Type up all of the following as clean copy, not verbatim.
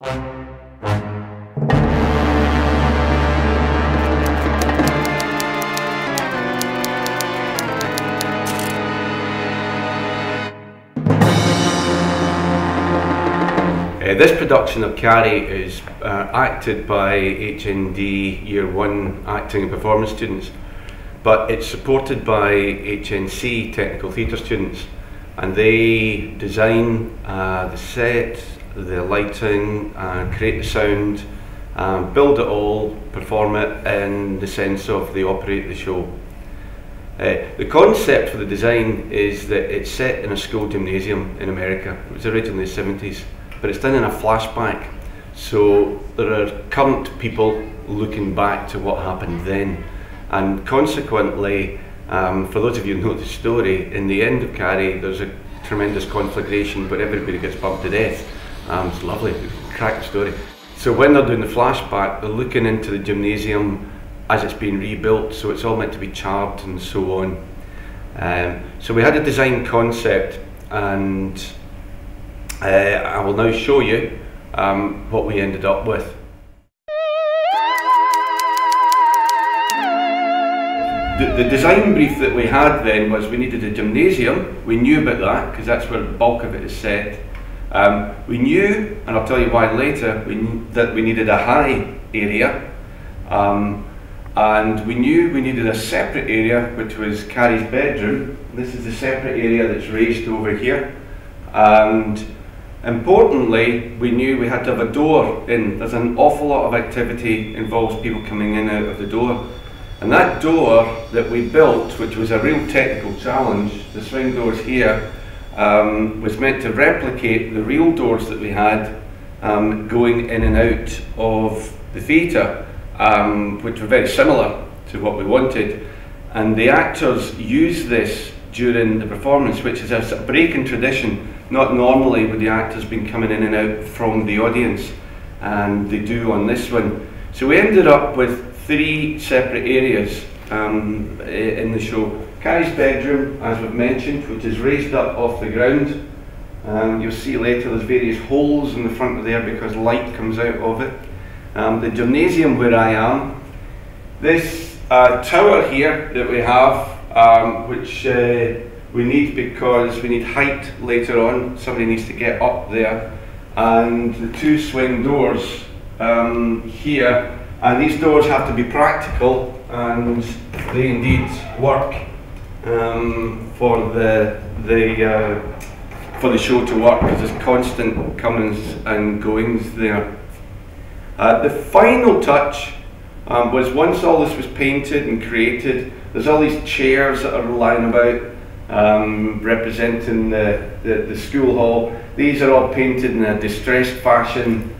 This production of Carrie is acted by HND Year 1 Acting and Performance students, but it's supported by HNC Technical Theatre students, and they design the set, the lighting, create the sound, build it all, perform it in the sense of they operate the show. The concept for the design is that it's set in a school gymnasium in America. It was originally the 70s. But it's done in a flashback, so there are current people looking back to what happened then, and consequently, for those of you who know the story, in the end of Carrie there's a tremendous conflagration where everybody gets bumped to death. It's lovely, crack the story. So when they're doing the flashback, they're looking into the gymnasium as it's being rebuilt, so it's all meant to be charred and so on. So we had a design concept, and I will now show you what we ended up with. The design brief that we had then was we needed a gymnasium. We knew about that because that's where the bulk of it is set. We knew, and I'll tell you why later, that we needed a high area, and we knew we needed a separate area, which was Carrie's bedroom. This is the separate area that's raised over here, and importantly, we knew we had to have a door in. There's an awful lot of activity involves people coming in and out of the door. And that door that we built, which was a real technical challenge, the swing doors here, was meant to replicate the real doors that we had going in and out of the theatre, which were very similar to what we wanted. And the actors used this during the performance, which is a break in tradition. Not normally would the actors been coming in and out from the audience, and they do on this one. So we ended up with 3 separate areas in the show. Carrie's bedroom, as we've mentioned, which is raised up off the ground. You'll see later there's various holes in the front of there because light comes out of it. The gymnasium where I am. This tower here that we have, which we need because we need height later on. Somebody needs to get up there. And the 2 swing doors here. And these doors have to be practical, and they indeed work for the show to work, because there's constant comings and goings there. The final touch was once all this was painted and created, there's all these chairs that are lying about representing the school hall. These are all painted in a distressed fashion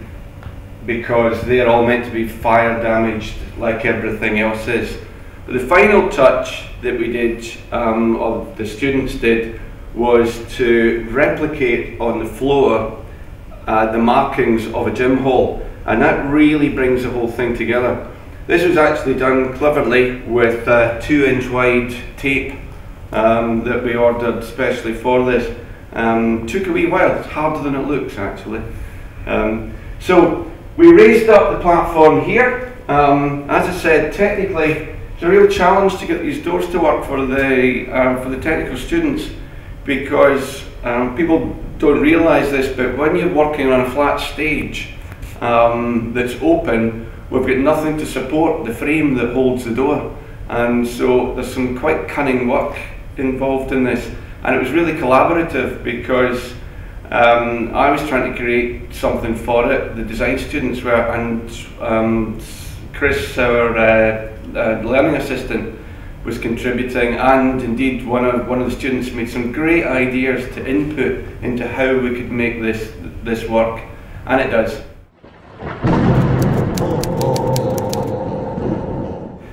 because they're all meant to be fire damaged like everything else is. But the final touch that we did, or the students did, was to replicate on the floor the markings of a gym hall, and that really brings the whole thing together. This was actually done cleverly with 2-inch wide tape that we ordered especially for this. Took a wee while, it's harder than it looks actually. So we raised up the platform here. As I said, technically it's a real challenge to get these doors to work for the technical students, because people don't realise this, but when you're working on a flat stage that's open, we've got nothing to support the frame that holds the door, and so there's some quite cunning work involved in this, and it was really collaborative because I was trying to create something for it, the design students were, and Chris, our learning assistant, was contributing, and indeed one of the students made some great ideas to input into how we could make this work, and it does.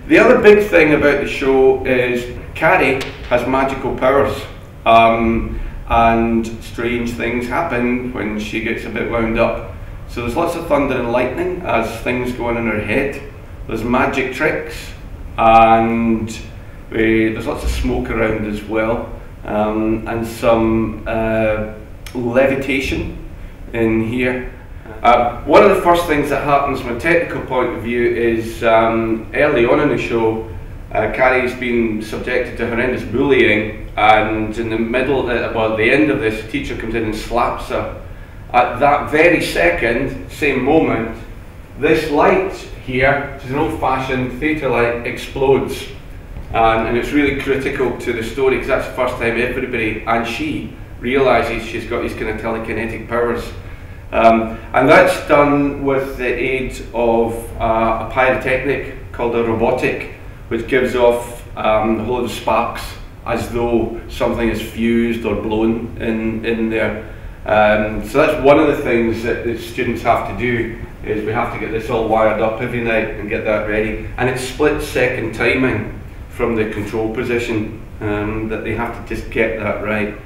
The other big thing about the show is Carrie has magical powers, and strange things happen when she gets a bit wound up. So there's lots of thunder and lightning as things go on in her head. There's magic tricks, and there's lots of smoke around as well, and some levitation in here. One of the first things that happens from a technical point of view is early on in the show, Carrie's been subjected to horrendous bullying, and in the middle, well, at the end of this, the teacher comes in and slaps her. At that very second, same moment, this light here, which is an old-fashioned theatre light, explodes. And it's really critical to the story, because that's the first time everybody, and she, realises she's got these kind of telekinetic powers. And that's done with the aid of a pyrotechnic called a robotic, which gives off a whole lot of sparks as though something is fused or blown in there. So that's one of the things that the students have to do, is we have to get this all wired up every night and get that ready. And it's split-second timing from the control position, that they have to just get that right.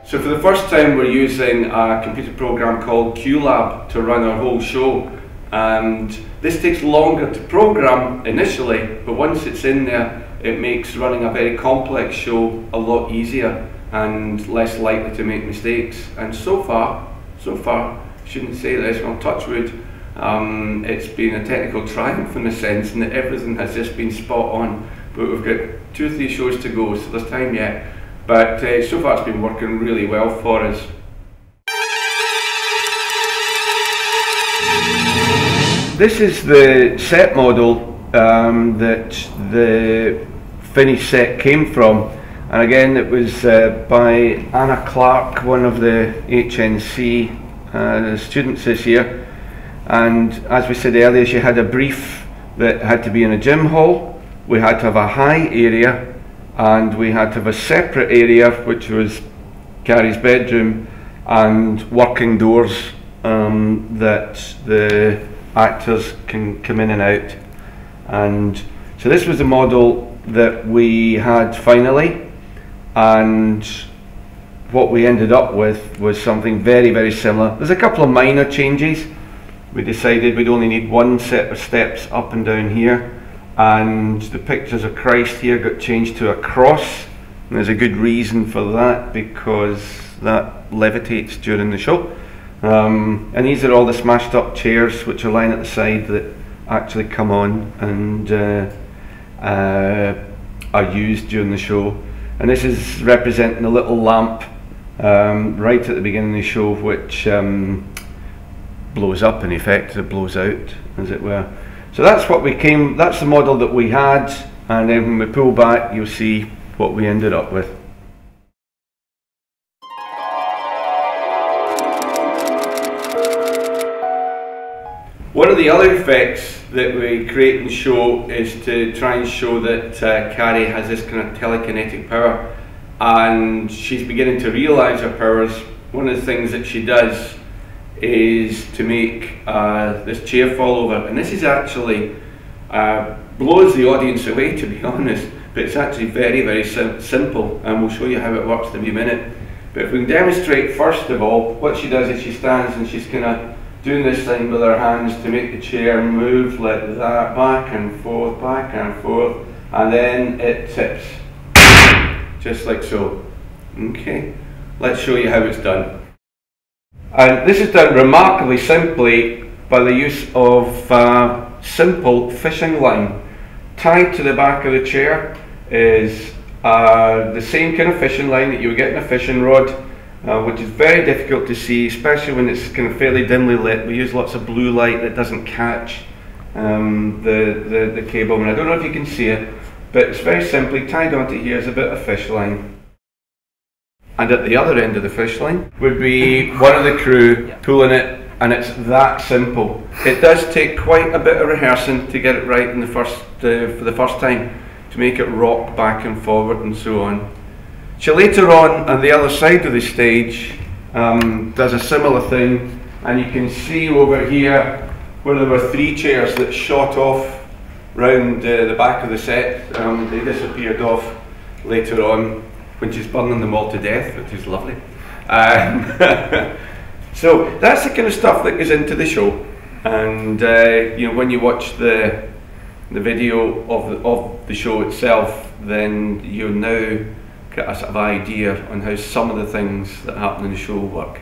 So for the first time we're using a computer program called QLab to run our whole show, and this takes longer to program initially, but once it's in there it makes running a very complex show a lot easier and less likely to make mistakes. And so far, shouldn't say this, well, touch wood, it's been a technical triumph in the sense that everything has just been spot on, but we've got 2 or 3 shows to go, so there's time yet. But so far it's been working really well for us. This is the set model that the finished set came from, and again it was by Anna Clark, one of the HNC students this year. And as we said earlier, she had a brief that had to be in a gym hall, we had to have a high area, and we had to have a separate area which was Carrie's bedroom, and working doors that the actors can come in and out. And so this was the model that we had finally, and what we ended up with was something very, very similar. There's a couple of minor changes. We decided we'd only need 1 set of steps up and down here, and the pictures of Christ here got changed to a cross, and there's a good reason for that, because that levitates during the show. And these are all the smashed up chairs which are lying at the side that actually come on and are used during the show. And this is representing a little lamp right at the beginning of the show, which blows up in effect, it blows out, as it were. So that's what that's the model that we had, and then when we pull back you'll see what we ended up with. One of the other effects that we create in the show is to try and show that Carrie has this kind of telekinetic power, and she's beginning to realise her powers. One of the things that she does is to make this chair fall over, and this is actually blows the audience away, to be honest, but it's actually very, very simple, and we'll show you how it works in a minute. But if we can demonstrate, first of all, what she does is she stands and she's kind of doing this thing with her hands to make the chair move like that, back and forth, and then it tips, just like so. Okay, let's show you how it's done. And this is done remarkably simply by the use of simple fishing line. Tied to the back of the chair is the same kind of fishing line that you would get in a fishing rod, which is very difficult to see, especially when it's kind of fairly dimly lit. We use lots of blue light that doesn't catch the cable, and I don't know if you can see it, but it's very simply tied onto here is a bit of fish line. And at the other end of the fish line would be one of the crew pulling it, and it's that simple. It does take quite a bit of rehearsing to get it right in for the first time, to make it rock back and forward and so on. She later on the other side of the stage does a similar thing, and you can see over here where there were 3 chairs that shot off round the back of the set. They disappeared off later on when she's burning them all to death, which is lovely. So that's the kind of stuff that goes into the show, and you know, when you watch the video of the show itself, then you'll now get a sort of idea on how some of the things that happen in the show work.